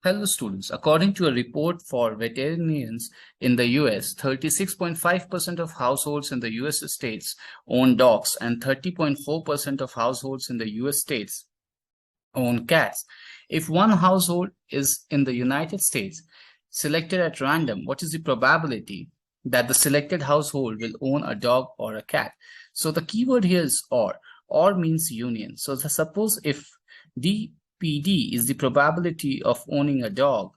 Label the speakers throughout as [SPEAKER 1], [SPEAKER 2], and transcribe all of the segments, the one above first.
[SPEAKER 1] Hello students, according to a report for veterinarians in the US, 36.5% of households in the US states own dogs and 30.4% of households in the US states own cats. If one household is in the United States selected at random, what is the probability that the selected household will own a dog or a cat? So the keyword here is or. Or means union. So suppose if PD is the probability of owning a dog.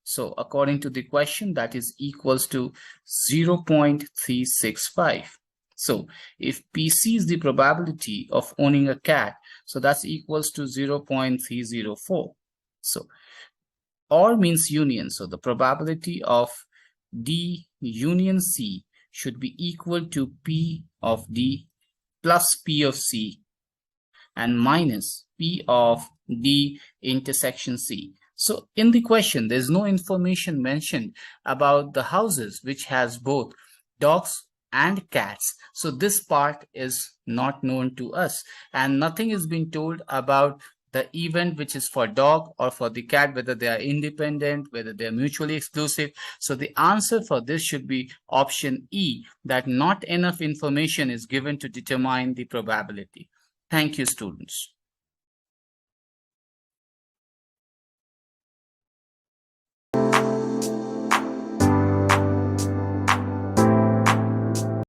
[SPEAKER 1] So according to the question, that is equals to 0.365. So if PC is the probability of owning a cat, so that's equals to 0.304. So or means union. So the probability of D union C should be equal to P of D plus P of C and minus P of D intersection C. So in the question, there's no information mentioned about the houses which has both dogs and cats. So this part is not known to us, and nothing is being told about the event which is for dog or for the cat, whether they are independent, whether they are mutually exclusive. So the answer for this should be option E, that not enough information is given to determine the probability. Thank you, students.